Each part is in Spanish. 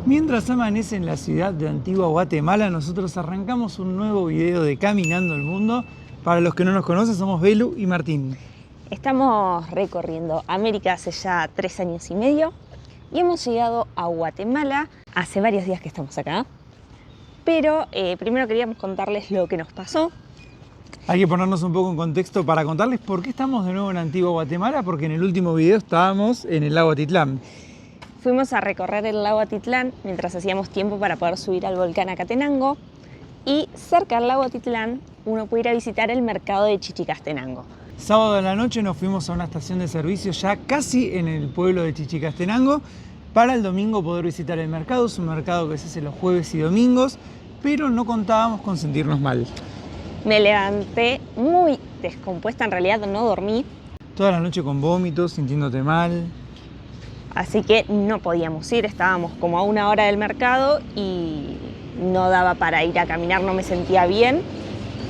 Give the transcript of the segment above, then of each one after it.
Mientras amanece en la ciudad de Antigua Guatemala, nosotros arrancamos un nuevo video de Caminando el Mundo. Para los que no nos conocen, somos Belu y Martín. Estamos recorriendo América hace ya 3 años y medio y hemos llegado a Guatemala. Hace varios días que estamos acá, pero primero queríamos contarles lo que nos pasó. Hay que ponernos un poco en contexto para contarles por qué estamos de nuevo en Antigua Guatemala, porque en el último video estábamos en el lago Atitlán. Fuimos a recorrer el lago Atitlán mientras hacíamos tiempo para poder subir al volcán Acatenango, y cerca del lago Atitlán uno puede ir a visitar el mercado de Chichicastenango. Sábado a la noche nos fuimos a una estación de servicio ya casi en el pueblo de Chichicastenango para el domingo poder visitar el mercado. Es un mercado que se hace los jueves y domingos, pero no contábamos con sentirnos mal. Me levanté muy descompuesta, en realidad no dormí. Toda la noche con vómitos, sintiéndote mal. Así que no podíamos ir, estábamos como a 1 hora del mercado y no daba para ir a caminar, no me sentía bien.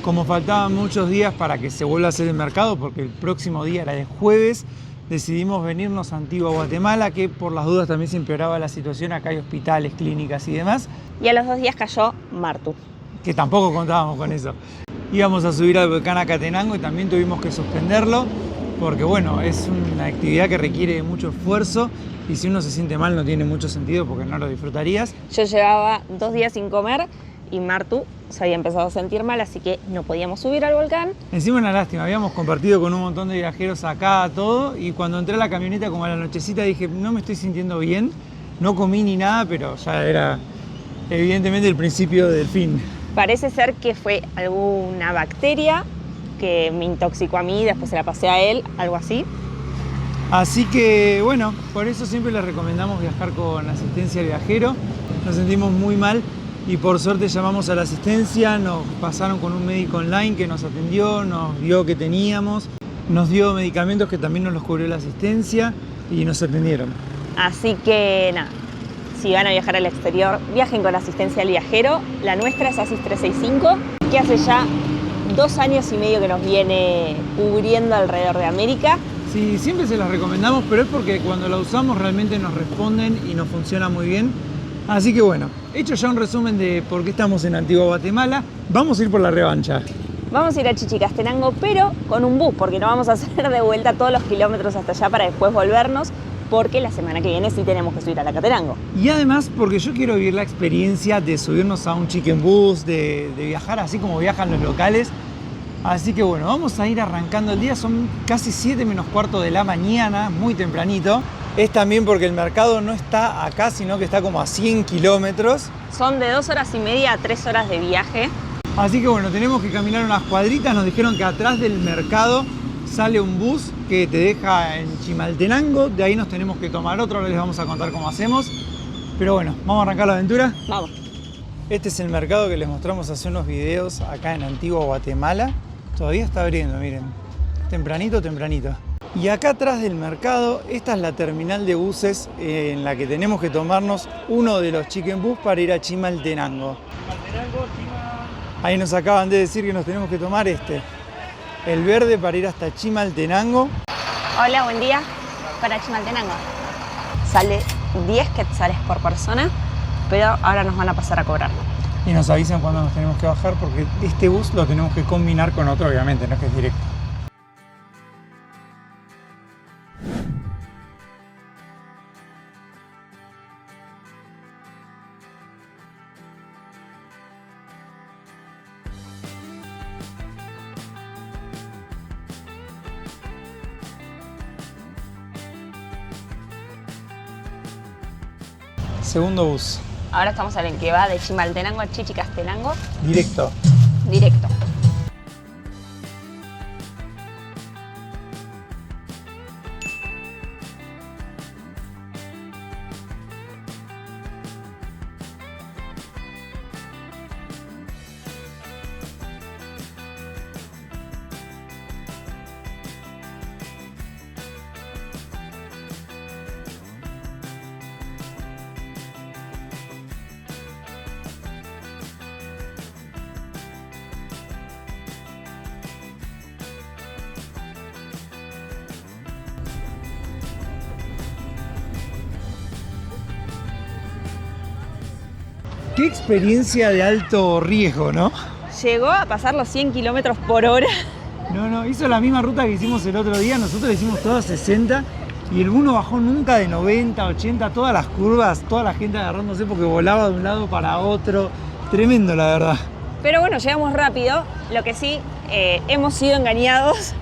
Como faltaban muchos días para que se vuelva a hacer el mercado, porque el próximo día era el jueves, decidimos venirnos a Antigua Guatemala, que por las dudas también se empeoraba la situación. Acá hay hospitales, clínicas y demás. Y a los 2 días cayó Martu. Que tampoco contábamos con eso. Íbamos a subir al volcán Acatenango y también tuvimos que suspenderlo, porque bueno, es una actividad que requiere de mucho esfuerzo y si uno se siente mal no tiene mucho sentido porque no lo disfrutarías. Yo llevaba 2 días sin comer y Martu se había empezado a sentir mal, así que no podíamos subir al volcán. Encima una lástima, habíamos compartido con un montón de viajeros acá todo, y cuando entré a la camioneta como a la nochecita dije, no me estoy sintiendo bien, no comí ni nada, pero ya era evidentemente el principio del fin. Parece ser que fue alguna bacteria que me intoxicó a mí, después se la pasé a él, algo así. Así que bueno, por eso siempre les recomendamos viajar con asistencia al viajero. Nos sentimos muy mal y por suerte llamamos a la asistencia, nos pasaron con un médico online que nos atendió, nos vio que teníamos, nos dio medicamentos que también nos los cubrió la asistencia y nos atendieron. Así que nada, si van a viajar al exterior, viajen con asistencia al viajero. La nuestra es ASIS 365, que hace ya 2 años y medio que nos viene cubriendo alrededor de América. Sí, siempre se las recomendamos, pero es porque cuando la usamos realmente nos responden y nos funciona muy bien. Así que bueno, hecho ya un resumen de por qué estamos en Antigua Guatemala, vamos a ir por la revancha. Vamos a ir a Chichicastenango, pero con un bus, porque no vamos a hacer de vuelta todos los kilómetros hasta allá para después volvernos, porque la semana que viene sí tenemos que subir a la Acatenango. Y además porque yo quiero vivir la experiencia de subirnos a un chicken bus, de viajar así como viajan los locales. Así que bueno, vamos a ir arrancando el día, son casi 7 menos cuarto de la mañana, muy tempranito. Es también porque el mercado no está acá, sino que está como a 100 kilómetros. Son de 2 horas y media a 3 horas de viaje. Así que bueno, tenemos que caminar unas cuadritas. Nos dijeron que atrás del mercado sale un bus que te deja en Chimaltenango. De ahí nos tenemos que tomar otro, ahora les vamos a contar cómo hacemos. Pero bueno, ¿vamos a arrancar la aventura? Vamos. Este es el mercado que les mostramos hace unos videos acá en Antigua Guatemala. Todavía está abriendo, miren. Tempranito, tempranito. Y acá atrás del mercado, esta es la terminal de buses en la que tenemos que tomarnos uno de los chicken bus para ir a Chimaltenango. Ahí nos acaban de decir que nos tenemos que tomar este. El verde para ir hasta Chimaltenango. Hola, buen día. Para Chimaltenango. Sale 10 quetzales por persona, pero ahora nos van a pasar a cobrar. Y nos avisan cuando nos tenemos que bajar porque este bus lo tenemos que combinar con otro, obviamente, no es que es directo. Segundo bus. Ahora estamos en el que va de Chimaltenango a Chichicastenango. Directo. Directo. Qué experiencia de alto riesgo, ¿no? Llegó a pasar los 100 kilómetros por hora. No, hizo la misma ruta que hicimos el otro día, nosotros le hicimos todas 60 y el Buno bajó nunca de 90, 80, todas las curvas, toda la gente agarrándose porque volaba de un lado para otro. Tremendo, la verdad. Pero bueno, llegamos rápido. Lo que sí, hemos sido engañados.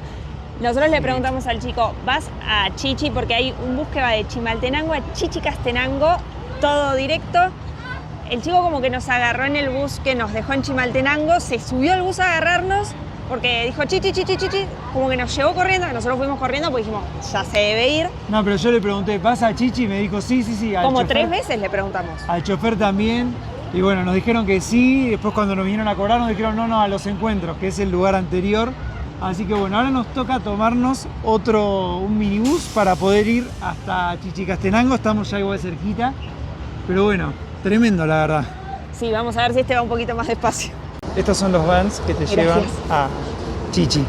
Nosotros le preguntamos al chico, vas a Chichi porque hay un bus que va de Chimaltenango a Chichicastenango, todo directo. El chico como que nos agarró en el bus que nos dejó en Chimaltenango, se subió al bus a agarrarnos porque dijo Chichi, como que nos llevó corriendo, que nosotros fuimos corriendo porque dijimos, ya se debe ir. No, pero yo le pregunté, ¿vas a Chichi? Y me dijo, sí. Como chofer, 3 veces le preguntamos. Al chofer también. Y bueno, nos dijeron que sí. Después cuando nos vinieron a cobrar nos dijeron, no, a Los Encuentros, que es el lugar anterior. Así que bueno, ahora nos toca tomarnos un minibús para poder ir hasta Chichicastenango. Estamos ya igual cerquita. Pero bueno, tremendo la verdad. Sí, vamos a ver si este va un poquito más despacio. Estos son los vans que te llevan a Chichi.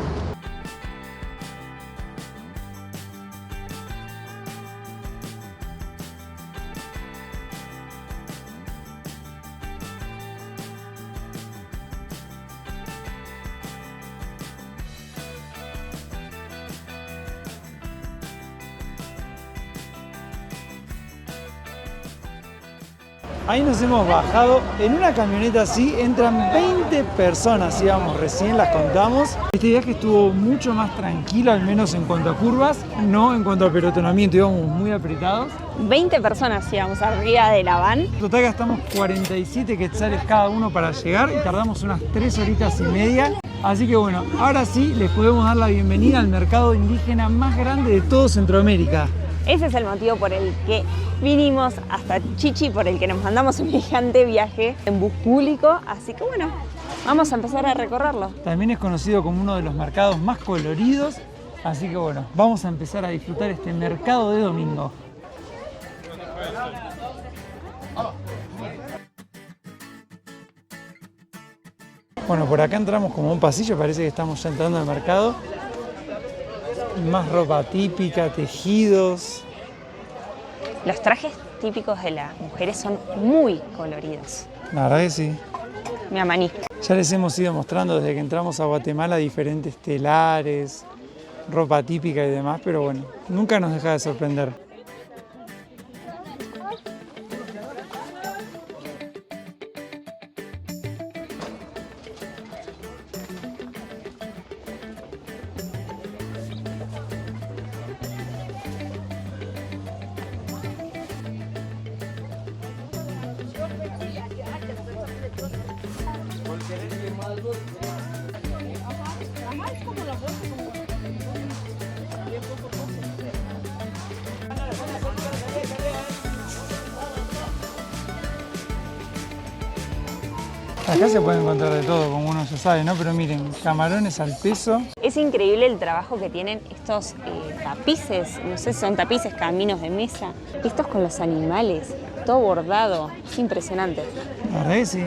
Ahí nos hemos bajado, en una camioneta así entran 20 personas, íbamos recién, las contamos. Este viaje estuvo mucho más tranquilo, al menos en cuanto a curvas, no en cuanto a pelotonamiento, íbamos muy apretados. 20 personas íbamos arriba de la van. En total gastamos 47 quetzales cada uno para llegar y tardamos unas 3 horitas y media. Así que bueno, ahora sí les podemos dar la bienvenida al mercado indígena más grande de todo Centroamérica. Ese es el motivo por el que vinimos hasta Chichi, por el que nos mandamos semejante viaje en bus público. Así que bueno, vamos a empezar a recorrerlo. También es conocido como uno de los mercados más coloridos. Así que bueno, vamos a empezar a disfrutar este mercado de domingo. Bueno, por acá entramos como un pasillo, parece que estamos ya entrando al mercado. Más ropa típica, tejidos. Los trajes típicos de las mujeres son muy coloridos. La verdad que sí. Mi amaní. Ya les hemos ido mostrando desde que entramos a Guatemala diferentes telares, ropa típica y demás, pero bueno, nunca nos deja de sorprender. Acá se puede encontrar de todo, como uno ya sabe, ¿no? Pero miren, camarones al peso. Es increíble el trabajo que tienen estos tapices, no sé si son tapices, caminos de mesa. Estos con los animales, todo bordado, es impresionante. La verdad que sí.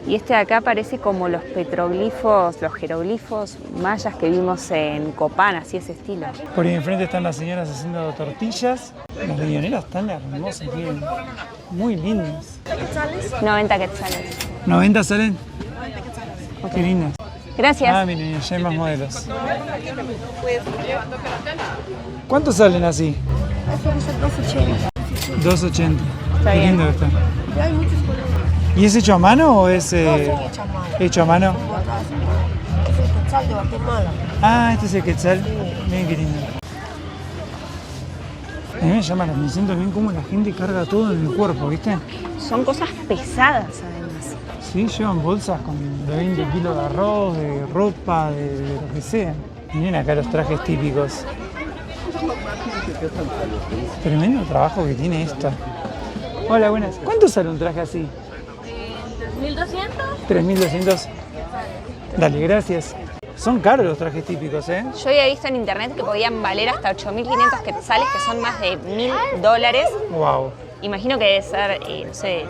Y este de acá parece como los petroglifos, los jeroglifos mayas que vimos en Copán, así ese estilo. Por ahí enfrente están las señoras haciendo tortillas. Las riñoneras están hermosas, miren, muy lindas. 90 quetzales. ¿90 salen? 90 quetzales. Okay. Qué lindas. Gracias. Ah, miren, ya hay más modelos. ¿Cuántos salen así? 2.80. Está Qué bien. lindo que está. Hay muchos colores. ¿Y es hecho a mano o es No, son hechos a mano. hecho a mano? Es el quetzal de Guatemala. Ah, este es el quetzal. Miren qué lindo. A mí me llama la atención también cómo la gente carga todo en el cuerpo, ¿viste? Son cosas pesadas además. Sí, llevan bolsas con de 20 kilos de arroz, de ropa, de lo que sea. Miren acá los trajes típicos. Tremendo trabajo que tiene esto. Hola, buenas. ¿Cuánto sale un traje así? 1200. 3.200. Dale, gracias. Son caros los trajes típicos, ¿eh? Yo había visto en internet que podían valer hasta 8.500 quetzales, que son más de $1.000. Wow. Imagino que debe ser, no sé,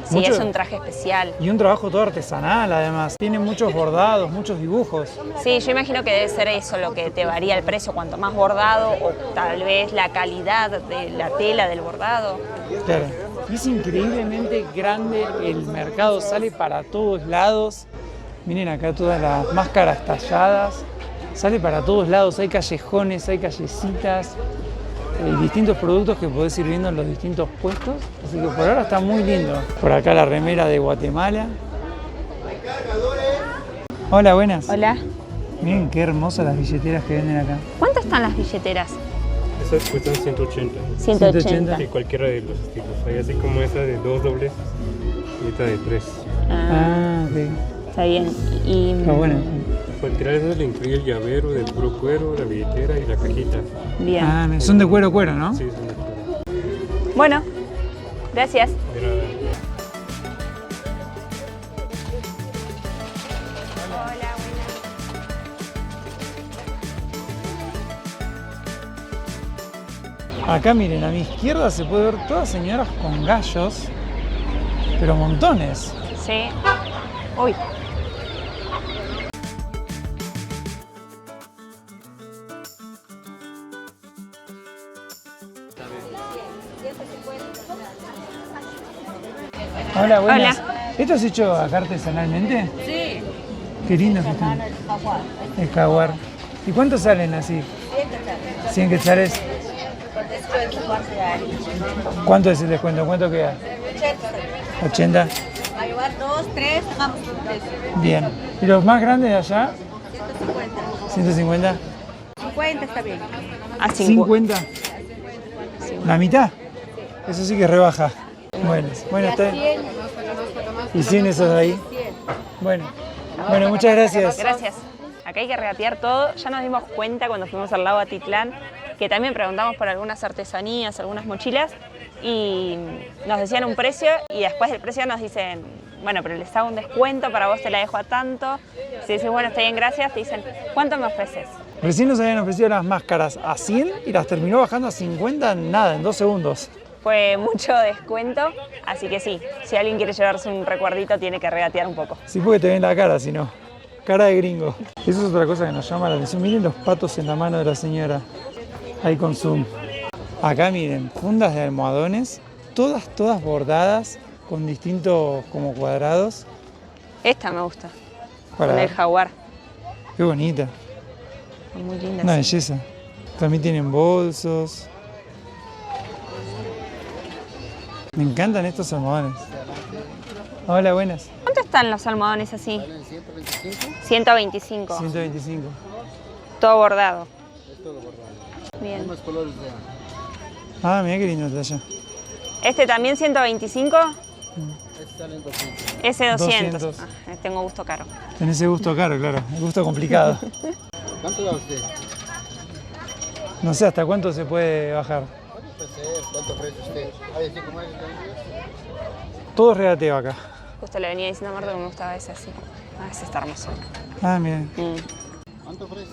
si Mucho. es un traje especial. Y un trabajo todo artesanal, además. Tiene muchos bordados, muchos dibujos. Sí, yo imagino que debe ser eso lo que te varía el precio, cuanto más bordado o tal vez la calidad de la tela del bordado. Claro. Es increíblemente grande el mercado, sale para todos lados. Miren acá todas las máscaras talladas. Sale para todos lados, hay callejones, hay callecitas, distintos productos que podés ir viendo en los distintos puestos. Así que por ahora está muy lindo. Por acá la remera de Guatemala. Hola, buenas. Hola. Miren qué hermosas las billeteras que venden acá. ¿Cuánto están las billeteras? Esas cuestan 180. 180. Y cualquiera de los estilos. Hay así como esa de 2 dobles y esta de 3. Ok. Está bien. Y Está buena. Cualquiera de esas le incluye el llavero de puro cuero, la billetera y la cajita. bien. Son de cuero, ¿no? Sí, son de cuero. Bueno, gracias. De nada. Acá miren, a mi izquierda se puede ver todas señoras con gallos, pero montones. Sí. Uy. Hola, buenas. Hola. ¿Esto es hecho acá artesanalmente? Sí. Qué lindo que están. El jaguar. ¿Y cuántos salen así? 100 quetzales. ¿Cuánto es el descuento? ¿Cuánto queda? 80. A llevar 2, 3, hagamos un precio. Bien. ¿Y los más grandes de allá? 150. 150. 50 está bien. A 50. 50. ¿La mitad? Eso sí que rebaja. Bueno, está bien. ¿Y 100 esos de ahí? Bueno, muchas gracias. Gracias. Acá hay que regatear todo. Ya nos dimos cuenta cuando fuimos al lago Atitlán que también preguntamos por algunas artesanías, algunas mochilas y nos decían un precio y después del precio nos dicen, bueno, pero les hago un descuento, para vos te la dejo a tanto. Si dices, bueno, está bien, gracias, te dicen, ¿cuánto me ofreces? Recién nos habían ofrecido las máscaras a 100 y las terminó bajando a 50 en nada, en 2 segundos. Fue mucho descuento, así que sí, si alguien quiere llevarse un recuerdito tiene que regatear un poco. Sí, porque te ven la cara, si no. Cara de gringo. Eso es otra cosa que nos llama la atención. Miren los patos en la mano de la señora. Ahí con zoom. Acá miren, fundas de almohadones, todas bordadas con distintos como cuadrados. Esta me gusta, Para... con el jaguar. Qué bonita. Muy linda. Una sí. belleza. También tienen bolsos. Me encantan estos almohadones. Hola, buenas. ¿Cuánto están los almohadones así? 125. 125. Todo bordado. Bien. Ah, mira qué lindo está allá. ¿Este también 125? Ese 200. 200. Ah, tengo gusto caro. Tenés ese gusto caro, claro. El gusto complicado. ¿Cuánto da usted? No sé hasta cuánto se puede bajar. ¿Cuánto ofrece usted? ¿Hay así como ese también? Todo regateo acá. Justo le venía diciendo a Marta que me gustaba ese así. Ah, ese está hermoso. Ah, mira. ¿Cuánto ofrece?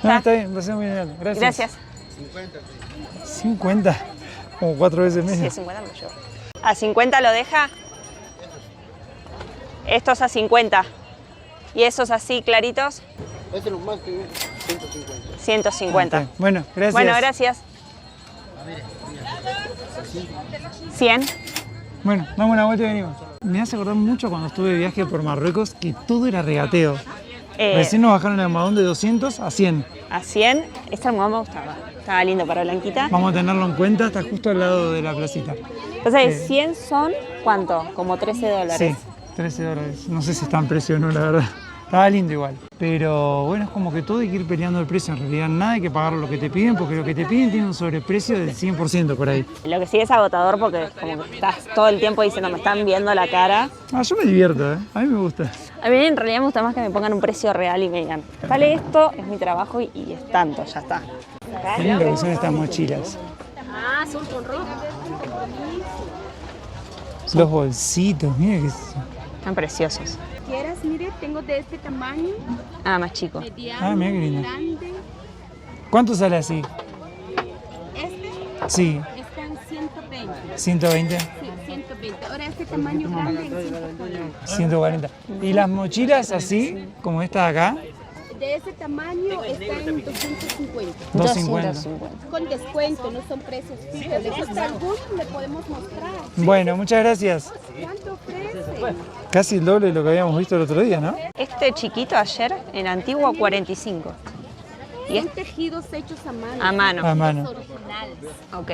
No, Ah. está bien, lo hacemos bien. Gracias. Gracias. 50, sí. 50. Como 4 veces Sí, menos. 50 me lo llevo. ¿A 50 lo deja? Estos a 50. ¿Y esos así claritos? Este es lo más que 150. 150. Ok. Bueno, gracias. Bueno, gracias. 100. Bueno, damos una vuelta y venimos. Me hace acordar mucho cuando estuve de viaje por Marruecos que todo era regateo. Recién nos bajaron el almohadón de 200 a 100. A 100. Este almohadón me gustaba. Estaba lindo para Blanquita. Vamos a tenerlo en cuenta, está justo al lado de la placita. Entonces, 100 son, ¿cuánto? Como $13. Sí, $13. No sé si está en precio o no, la verdad. Estaba lindo igual. Pero bueno, es como que todo hay que ir peleando el precio. En realidad nada hay que pagar lo que te piden porque lo que te piden tiene un sobreprecio del 100% por ahí. Lo que sí es agotador porque como que estás todo el tiempo diciendo me están viendo la cara. Ah, yo me divierto, ¿eh? A mí me gusta. A mí en realidad me gusta más que me pongan un precio real y me digan, vale esto, es mi trabajo y es tanto, ya está. Qué lindo que son estas mochilas. Ah, son con rojo. Los bolsitos, mira que Están preciosos. Quieras, mire, tengo de este tamaño, Ah, más chico. mediano, mira qué lindo. grande. ¿Cuánto sale así? Este Sí, está en 120. 120, Sí, 120. Ahora este tamaño grande en 140. 140. ¿Y las mochilas así, como esta de acá? De ese tamaño está en 250. 250. Con descuento, no son precios fijos. ¿Le gusta alguno? Le podemos mostrar. Bueno, muchas gracias. ¿Cuánto ofrece? Casi el doble de lo que habíamos visto el otro día, ¿no? Este chiquito ayer en Antigua 45. Y Son tejidos hechos a mano. a mano. A mano. Originales. Ok.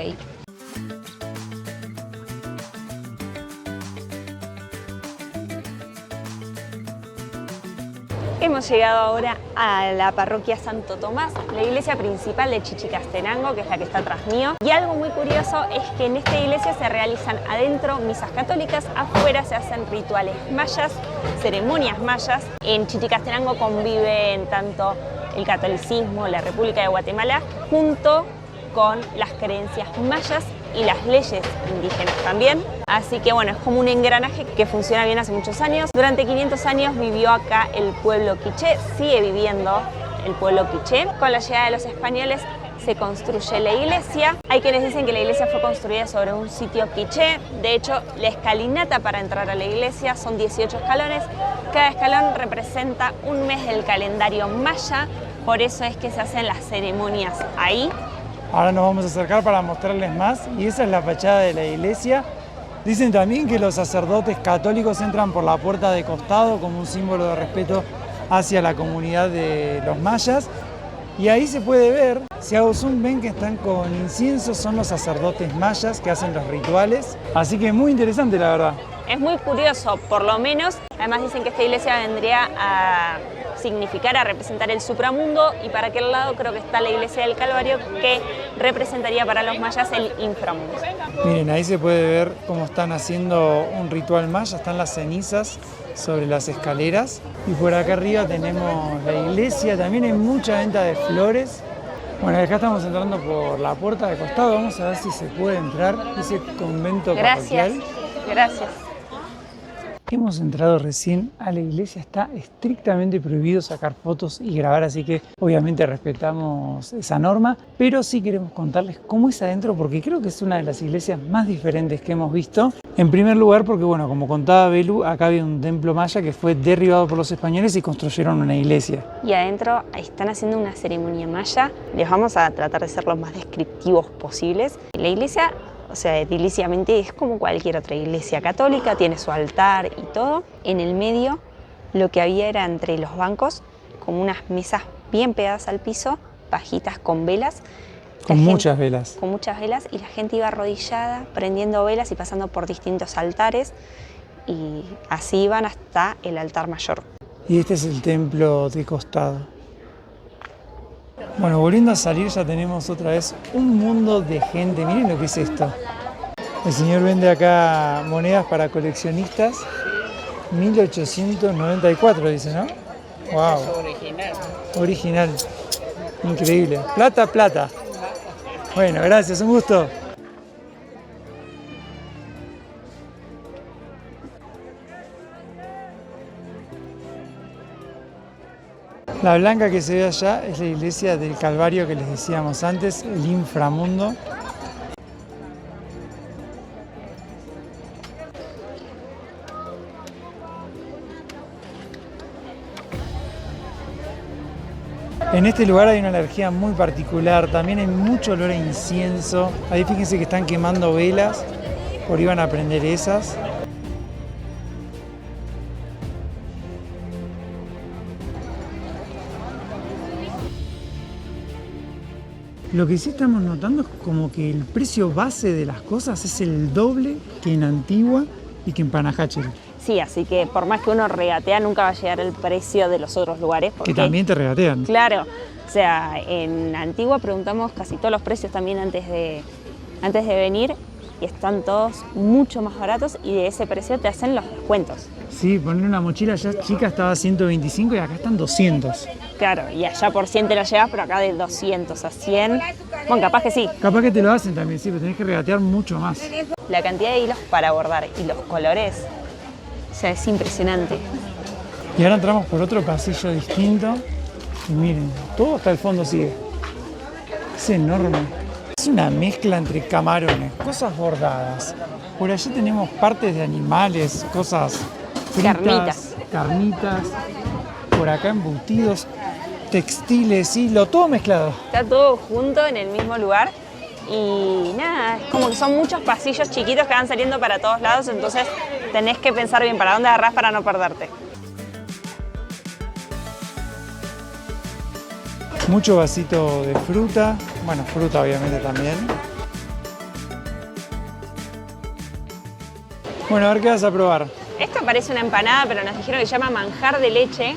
Hemos llegado ahora a la parroquia Santo Tomás, la iglesia principal de Chichicastenango, que es la que está atrás mío. Y algo muy curioso es que en esta iglesia se realizan adentro misas católicas, afuera se hacen rituales mayas, ceremonias mayas. En Chichicastenango conviven tanto el catolicismo, la República de Guatemala, junto con las creencias mayas y las leyes indígenas también. Así que bueno, es como un engranaje que funciona bien hace muchos años. Durante 500 años vivió acá el pueblo quiché, sigue viviendo el pueblo quiché. Con la llegada de los españoles se construye la iglesia. Hay quienes dicen que la iglesia fue construida sobre un sitio quiché. De hecho, la escalinata para entrar a la iglesia son 18 escalones. Cada escalón representa un mes del calendario maya. Por eso es que se hacen las ceremonias ahí. Ahora nos vamos a acercar para mostrarles más y esa es la fachada de la iglesia. Dicen también que los sacerdotes católicos entran por la puerta de costado como un símbolo de respeto hacia la comunidad de los mayas. Y ahí se puede ver, si hago zoom ven que están con incienso, son los sacerdotes mayas que hacen los rituales. Así que muy interesante la verdad. Es muy curioso, por lo menos. Además dicen que esta iglesia vendría a significar, a representar el supramundo, y para aquel lado creo que está la iglesia del Calvario, que representaría para los mayas el inframundo. Miren, ahí se puede ver cómo están haciendo un ritual maya, están las cenizas sobre las escaleras. Y por acá arriba tenemos la iglesia, también hay mucha venta de flores. Bueno, acá estamos entrando por la puerta de costado, vamos a ver si se puede entrar, ese convento Gracias, parroquial. gracias. Hemos entrado recién a la iglesia, está estrictamente prohibido sacar fotos y grabar, así que obviamente respetamos esa norma, pero sí queremos contarles cómo es adentro porque creo que es una de las iglesias más diferentes que hemos visto. En primer lugar porque, bueno, como contaba Belu, acá había un templo maya que fue derribado por los españoles y construyeron una iglesia. Y adentro están haciendo una ceremonia maya. Les vamos a tratar de ser lo más descriptivos posibles. La iglesia, o sea, ediliciamente es como cualquier otra iglesia católica, tiene su altar y todo. En el medio lo que había era entre los bancos como unas mesas bien pegadas al piso, bajitas con velas. Con muchas velas. Con muchas velas, y la gente iba arrodillada, prendiendo velas y pasando por distintos altares, y así iban hasta el altar mayor. Y este es el templo de costado. Bueno, volviendo a salir ya tenemos otra vez un mundo de gente. Miren lo que es esto. El señor vende acá monedas para coleccionistas. 1894 dice, ¿no? Wow. Original. Original. Increíble. Plata, plata. Bueno, gracias, un gusto. La blanca que se ve allá es la iglesia del Calvario que les decíamos antes, el inframundo. En este lugar hay una energía muy particular, también hay mucho olor a incienso. Ahí fíjense que están quemando velas, por iban a prender esas. Lo que sí estamos notando es como que el precio base de las cosas es el doble que en Antigua y que en Panajachel. Sí, así que por más que uno regatea, nunca va a llegar el precio de los otros lugares. Que también te regatean. Claro, o sea, en Antigua preguntamos casi todos los precios también antes de venir, y están todos mucho más baratos, y de ese precio te hacen los descuentos. Sí, poner una mochila ya chica estaba 125 y acá están 200. Claro, y allá por 100 te la llevas, pero acá de 200 a 100, bueno, capaz que sí. Capaz que te lo hacen también, sí, pero tenés que regatear mucho más. La cantidad de hilos para bordar y los colores, o sea, es impresionante. Y ahora entramos por otro pasillo distinto y miren, todo hasta el fondo sigue. Es enorme. Es una mezcla entre camarones, cosas bordadas. Por allí tenemos partes de animales, cosas fritas, Carnitas. carnitas. Por acá embutidos. textiles, hilo, todo mezclado. Está todo junto en el mismo lugar. Y nada, es como que son muchos pasillos chiquitos que van saliendo para todos lados, entonces tenés que pensar bien para dónde agarrás para no perderte. Mucho vasito de fruta, bueno, fruta obviamente también. Bueno, a ver qué vas a probar. Esto parece una empanada, pero nos dijeron que se llama manjar de leche.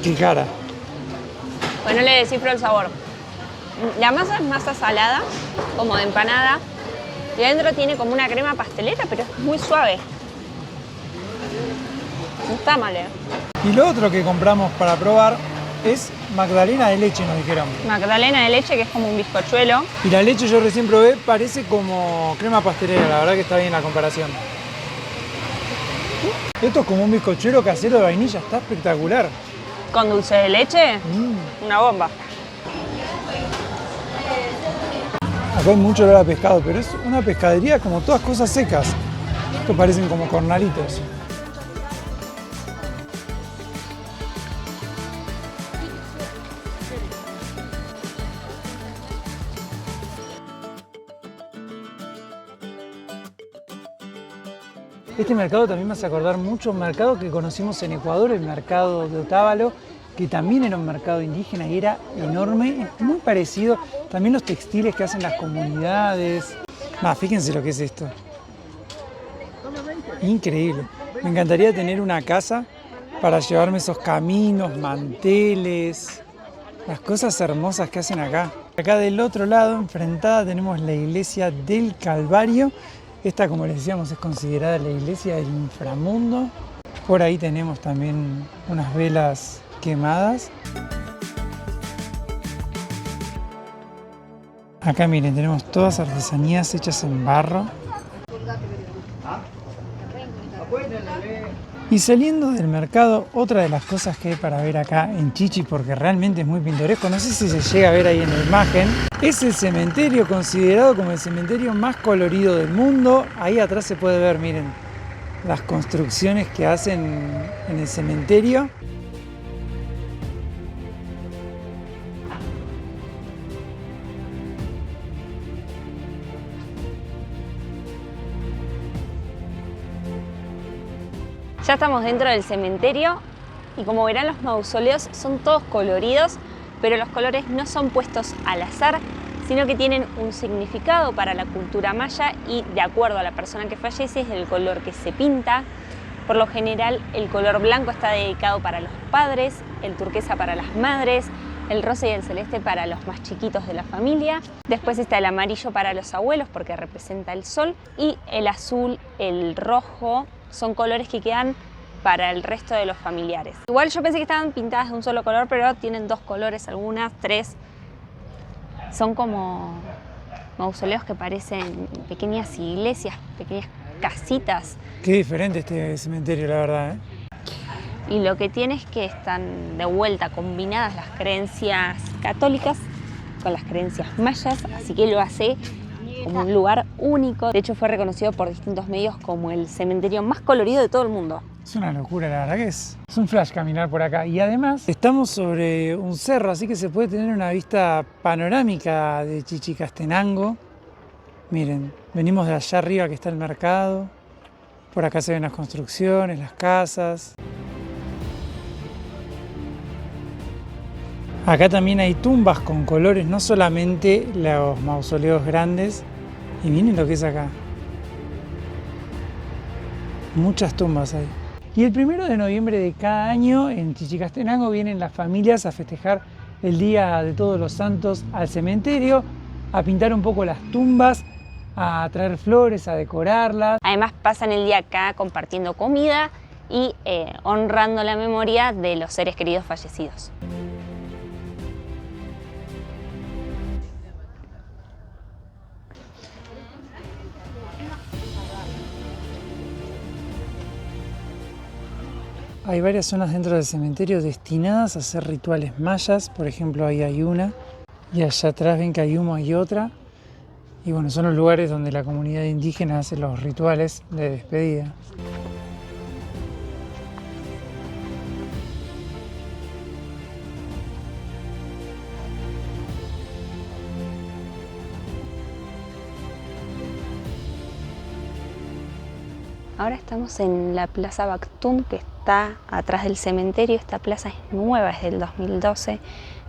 Qué cara. Pues no le descifro el sabor. La masa es masa salada, como de empanada. Y adentro tiene como una crema pastelera, pero es muy suave. No está mal, ¿eh? Y lo otro que compramos para probar es magdalena de leche, nos dijeron. Magdalena de leche, que es como un bizcochuelo. Y la leche yo recién probé, parece como crema pastelera, la verdad que está bien la comparación. Esto es como un bizcochuelo casero de vainilla, está espectacular. Con dulce de leche, una bomba. Acá hay mucho olor a pescado, pero es una pescadería como todas cosas secas. Estos parecen como cornalitos. Este mercado también me hace acordar mucho un mercado que conocimos en Ecuador, el mercado de Otavalo, que también era un mercado indígena y era enorme, muy parecido. También los textiles que hacen las comunidades. Fíjense lo que es esto. Increíble. Me encantaría tener una casa para llevarme esos caminos, manteles, las cosas hermosas que hacen acá. Acá del otro lado, enfrentada, tenemos la iglesia del Calvario. Esta, como les decíamos, es considerada la iglesia del inframundo. Por ahí tenemos también unas velas quemadas. Acá miren, tenemos todas artesanías hechas en barro. Y saliendo del mercado, otra de las cosas que hay para ver acá en Chichi, porque realmente es muy pintoresco, no sé si se llega a ver ahí en la imagen, es el cementerio, considerado como el cementerio más colorido del mundo. Ahí atrás se puede ver, miren, las construcciones que hacen en el cementerio. Ya estamos dentro del cementerio y como verán los mausoleos son todos coloridos, pero los colores no son puestos al azar, sino que tienen un significado para la cultura maya y de acuerdo a la persona que fallece es el color que se pinta. Por lo general el color blanco está dedicado para los padres, el turquesa para las madres, el rosa y el celeste para los más chiquitos de la familia. Después está el amarillo para los abuelos porque representa el sol y el azul, el rojo, son colores que quedan para el resto de los familiares. Igual yo pensé que estaban pintadas de un solo color, pero tienen dos colores, algunas, tres. Son como mausoleos que parecen pequeñas iglesias, pequeñas casitas. Qué diferente este cementerio, la verdad, ¿eh? Y lo que tiene es que están de vuelta combinadas las creencias católicas con las creencias mayas, así que lo hace como un lugar único. De hecho fue reconocido por distintos medios como el cementerio más colorido de todo el mundo. Es una locura, la verdad que es un flash caminar por acá. Y además estamos sobre un cerro, así que se puede tener una vista panorámica de Chichicastenango. Miren, venimos de allá arriba que está el mercado. Por acá se ven las construcciones, las casas. Acá también hay tumbas con colores, no solamente los mausoleos grandes. Y miren lo que es acá. Muchas tumbas hay. Y el 1 de noviembre de cada año en Chichicastenango vienen las familias a festejar el Día de Todos los Santos al cementerio, a pintar un poco las tumbas, a traer flores, a decorarlas. Además pasan el día acá compartiendo comida y honrando la memoria de los seres queridos fallecidos. Hay varias zonas dentro del cementerio destinadas a hacer rituales mayas. Por ejemplo, ahí hay una. Y allá atrás ven que hay humo, hay otra. Y bueno, son los lugares donde la comunidad indígena hace los rituales de despedida. Ahora estamos en la Plaza Baktum, que está atrás del cementerio. Esta plaza es nueva, es del 2012.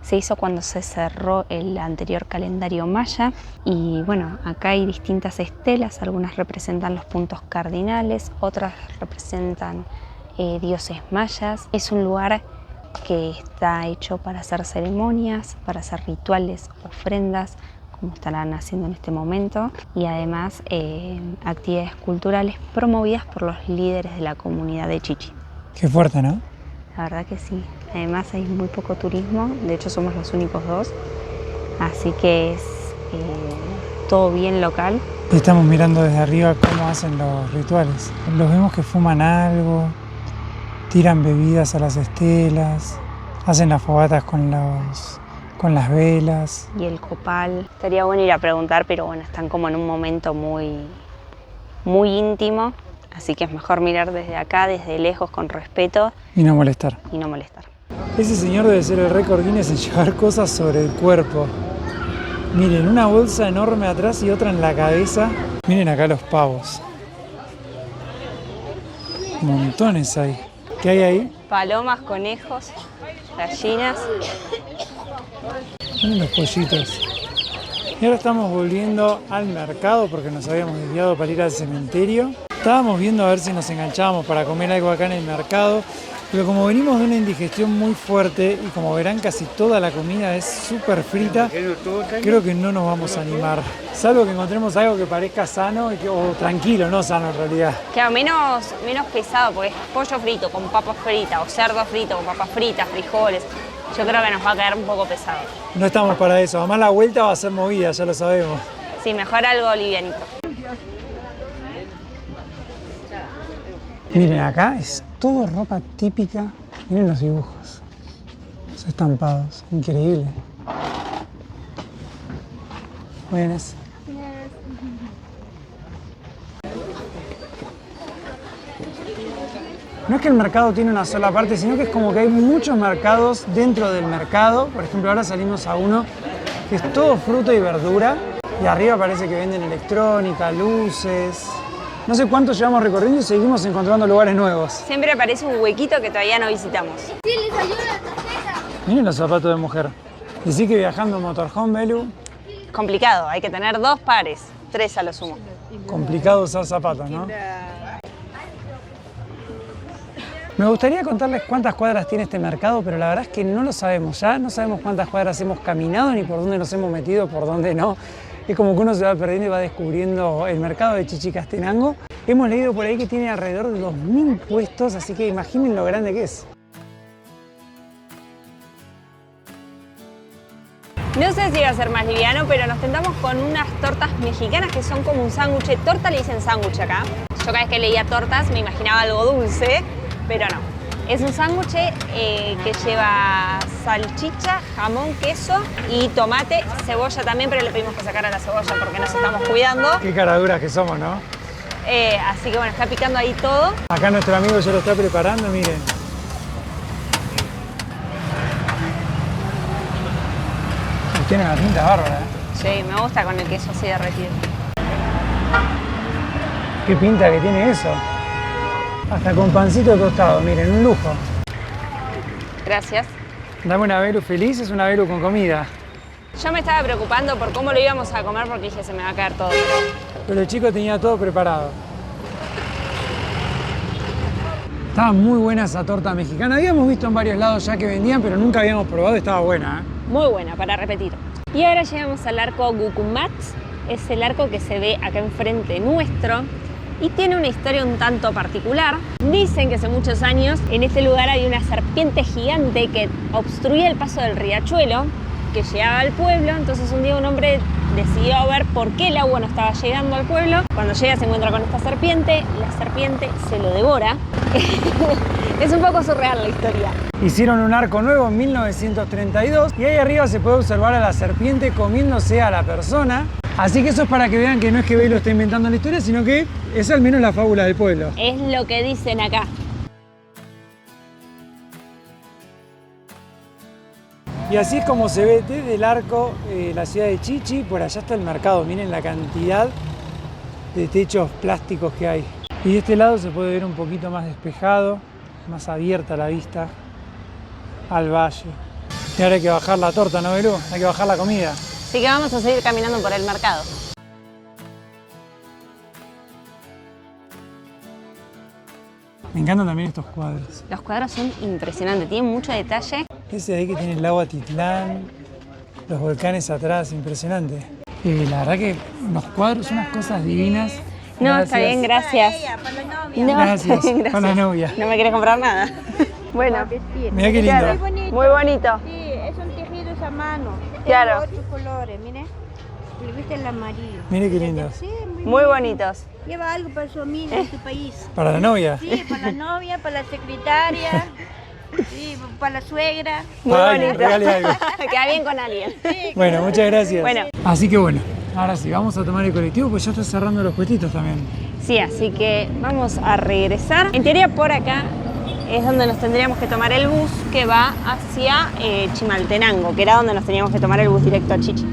Se hizo cuando se cerró el anterior calendario maya. Y bueno, acá hay distintas estelas. Algunas representan los puntos cardinales, otras representan dioses mayas. Es un lugar que está hecho para hacer ceremonias, para hacer rituales, ofrendas, como estarán haciendo en este momento, y además actividades culturales promovidas por los líderes de la comunidad de Chichi. Qué fuerte, ¿no? La verdad que sí. Además hay muy poco turismo, de hecho somos los únicos dos, así que es todo bien local. Y estamos mirando desde arriba cómo hacen los rituales. Los vemos que fuman algo, tiran bebidas a las estelas, hacen las fogatas con las velas. Y el copal. Estaría bueno ir a preguntar, pero bueno, están como en un momento muy íntimo, así que es mejor mirar desde acá, desde lejos, con respeto. Y no molestar. Ese señor debe ser el récord Guinness en llevar cosas sobre el cuerpo. Miren, una bolsa enorme atrás y otra en la cabeza. Miren acá los pavos. Montones hay. ¿Qué hay ahí? Palomas, conejos, gallinas. Miren los pollitos. Y ahora estamos volviendo al mercado porque nos habíamos desviado para ir al cementerio. Estábamos viendo a ver si nos enganchábamos para comer algo acá en el mercado, pero como venimos de una indigestión muy fuerte y como verán casi toda la comida es súper frita, creo que no nos vamos a animar. Salvo que encontremos algo que parezca sano o tranquilo, no sano en realidad. Claro, menos pesado, porque es pollo frito con papas fritas o cerdo frito con papas fritas, frijoles. Yo creo que nos va a caer un poco pesado. No estamos para eso, además la vuelta va a ser movida, ya lo sabemos. Sí, mejor algo livianito. Miren, acá es todo ropa típica. Miren los dibujos, los estampados, increíble. Buenas. No es que el mercado tiene una sola parte, sino que es como que hay muchos mercados dentro del mercado. Por ejemplo, ahora salimos a uno que es todo fruta y verdura. Y arriba parece que venden electrónica, luces. No sé cuánto llevamos recorriendo y seguimos encontrando lugares nuevos. Siempre aparece un huequito que todavía no visitamos. Sí, les ayuda la tarjeta. Miren los zapatos de mujer. Decí que viajando en motorhome, Belu, Complicado, hay que tener 2 pares, 3 a lo sumo. complicado usar zapatos, ¿no? Me gustaría contarles cuántas cuadras tiene este mercado, pero la verdad es que no lo sabemos. Ya no sabemos cuántas cuadras hemos caminado, ni por dónde nos hemos metido, por dónde no. Es como que uno se va perdiendo y va descubriendo el mercado de Chichicastenango. Hemos leído por ahí que tiene alrededor de 2000 puestos, así que imaginen lo grande que es. No sé si va a ser más liviano, pero nos tentamos con unas tortas mexicanas que son como un sándwich. Torta le dicen sándwich acá. Yo cada vez que leía tortas me imaginaba algo dulce, pero no. Es un sándwich que lleva salchicha, jamón, queso y tomate, cebolla también, pero le pedimos que sacara la cebolla porque nos estamos cuidando. Qué caraduras que somos, ¿no? Así que bueno, está picando ahí todo. Acá nuestro amigo ya lo está preparando, miren. Tiene una pinta bárbara, ¿eh? Sí, me gusta con el queso así derretido. Qué pinta que tiene eso. Hasta con pancito tostado, miren, un lujo. Gracias. Dame una Belu feliz, es una Belu con comida. Yo me estaba preocupando por cómo lo íbamos a comer porque dije se me va a caer todo. Pero el chico tenía todo preparado. Estaba muy buena esa torta mexicana. Habíamos visto en varios lados ya que vendían, pero nunca habíamos probado y estaba buena, ¿eh? Muy buena, para repetir. Y ahora llegamos al arco Gucumat. Es el arco que se ve acá enfrente nuestro y tiene una historia un tanto particular. Dicen que hace muchos años en este lugar había una serpiente gigante que obstruía el paso del riachuelo que llegaba al pueblo. Entonces un día un hombre decidió ver por qué el agua no estaba llegando al pueblo. Cuando llega se encuentra con esta serpiente, la serpiente se lo devora. Es un poco surreal la historia. Hicieron un arco nuevo en 1932 y ahí arriba se puede observar a la serpiente comiéndose a la persona. Así que eso es para que vean que no es que Belu está inventando la historia, sino que es al menos la fábula del pueblo. Es lo que dicen acá. Y así es como se ve desde el arco la ciudad de Chichi. Por allá está el mercado, miren la cantidad de techos plásticos que hay. Y de este lado se puede ver un poquito más despejado, más abierta la vista al valle. Y ahora hay que bajar la torta, ¿no, Belú? Hay que bajar la comida. Así que vamos a seguir caminando por el mercado. Me encantan también estos cuadros. Los cuadros son impresionantes, tienen mucho detalle. Ese de ahí que tiene el lago Atitlán, los volcanes atrás, impresionante. La verdad que los cuadros son unas cosas divinas. No, Gracias. está bien, gracias. Para la novia. No, Gracias, está bien, para la novia. No me quieres comprar nada. Bueno, Mirá qué claro, lindo. bonito. muy bonito. Sí, es un tejido a mano. Claro. Tiene 8 colores, mire. Le viste el amarillo. Mire qué lindos. Sí, Muy bonitos. Lleva algo para su amiga en tu país. Para la novia. Sí, para la novia, para la secretaria, sí, para la suegra. Muy Ay, bonito. regale algo. Queda bien con alguien. Bueno, muchas gracias. Bueno. Así que bueno, ahora sí, vamos a tomar el colectivo, pues ya está cerrando los puestitos también. Sí, así que vamos a regresar. En teoría por acá es donde nos tendríamos que tomar el bus que va hacia Chimaltenango, que era donde nos teníamos que tomar el bus directo a Chichi.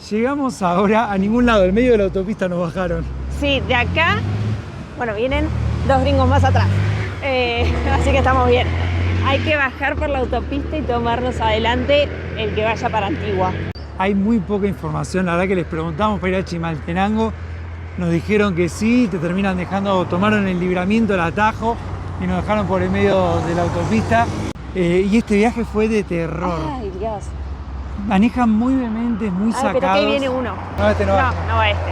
Llegamos ahora a ningún lado, en medio de la autopista nos bajaron. Sí, de acá, bueno, vienen dos gringos más atrás, así que estamos bien. Hay que bajar por la autopista y tomarnos adelante el que vaya para Antigua. Hay muy poca información, la verdad que les preguntamos para ir a Chimaltenango, nos dijeron que sí, te terminan dejando, tomaron el libramiento, el atajo y nos dejaron por el medio de la autopista. Y este viaje fue de terror. Ay, Dios. Manejan muy vehementes, muy Ay, sacados. pero que ahí viene uno. No, este no va. No, no va este.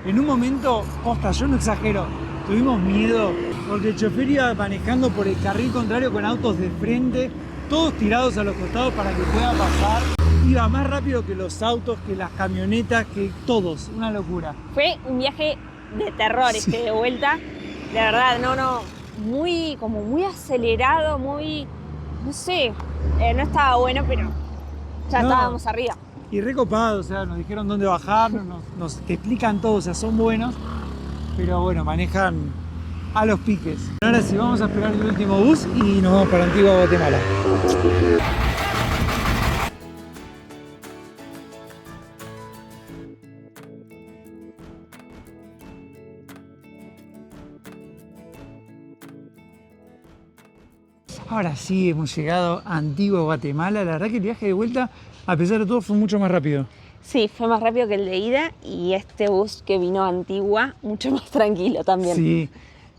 En un momento, posta, yo no exagero, tuvimos miedo porque el chofer iba manejando por el carril contrario con autos de frente, todos tirados a los costados para que pueda pasar. Iba más rápido que los autos, que las camionetas, que todos, una locura. Fue un viaje de terror Sí. este de vuelta. De verdad, muy, como muy acelerado, muy, no sé, no estaba bueno, pero ya No. estábamos arriba. Y recopado, o sea, nos dijeron dónde bajar, nos te explican todo, o sea, son buenos, pero bueno, manejan a los piques. Ahora sí, vamos a esperar el último bus y nos vamos para Antigua, Guatemala. Ahora sí, hemos llegado a Antigua, Guatemala. La verdad que el viaje de vuelta, a pesar de todo, fue mucho más rápido. Sí, fue más rápido que el de ida y este bus que vino a Antigua, mucho más tranquilo también. Sí.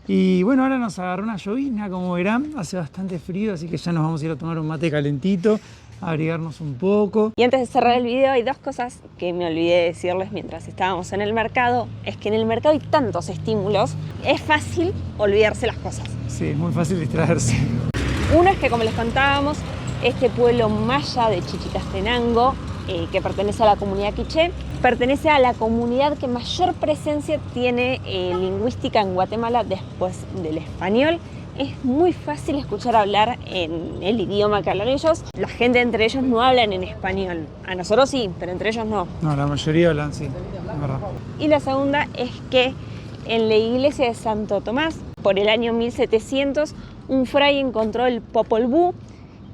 Y bueno, ahora nos agarró una llovizna, como verán, hace bastante frío, así que ya nos vamos a ir a tomar un mate calentito, a abrigarnos un poco. Y antes de cerrar el video hay dos cosas que me olvidé de decirles mientras estábamos en el mercado. Es que en el mercado hay tantos estímulos, es fácil olvidarse las cosas. Sí, es muy fácil distraerse. Uno es que, como les contábamos, este pueblo maya de Chichicastenango, que pertenece a la comunidad quiché, pertenece a la comunidad que mayor presencia tiene lingüística en Guatemala después del español. Es muy fácil escuchar hablar en el idioma que hablan ellos. La gente entre ellos no hablan en español. A nosotros sí, pero entre ellos no. No, la mayoría hablan, sí, es verdad. Y la segunda es que en la iglesia de Santo Tomás, por el año 1700, un fray encontró el Popol Vuh,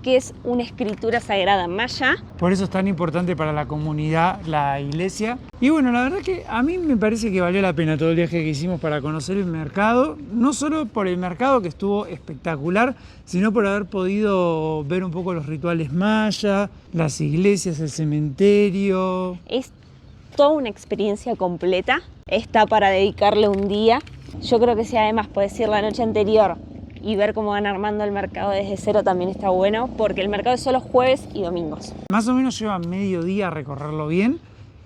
que es una escritura sagrada maya. Por eso es tan importante para la comunidad la iglesia. Y bueno, la verdad que a mí me parece que valió la pena todo el viaje que hicimos para conocer el mercado. No solo por el mercado, que estuvo espectacular, sino por haber podido ver un poco los rituales mayas, las iglesias, el cementerio. Es toda una experiencia completa. Está para dedicarle un día. Yo creo que si además puedes ir la noche anterior y ver cómo van armando el mercado desde cero también está bueno, porque el mercado es solo jueves y domingos. Más o menos lleva medio día a recorrerlo bien.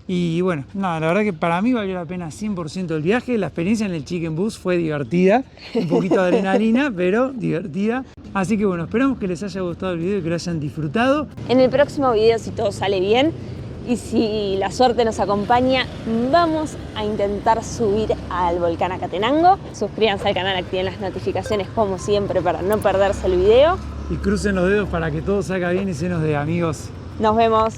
Y bueno, nada, la verdad que para mí valió la pena 100% el viaje. La experiencia en el Chicken Bus fue divertida, un poquito de adrenalina, pero divertida. Así que bueno, esperamos que les haya gustado el video y que lo hayan disfrutado. En el próximo video, si todo sale bien y si la suerte nos acompaña, vamos a intentar subir al volcán Acatenango. Suscríbanse al canal, activen las notificaciones como siempre para no perderse el video. Y crucen los dedos para que todo salga bien y se nos dé, amigos. Nos vemos.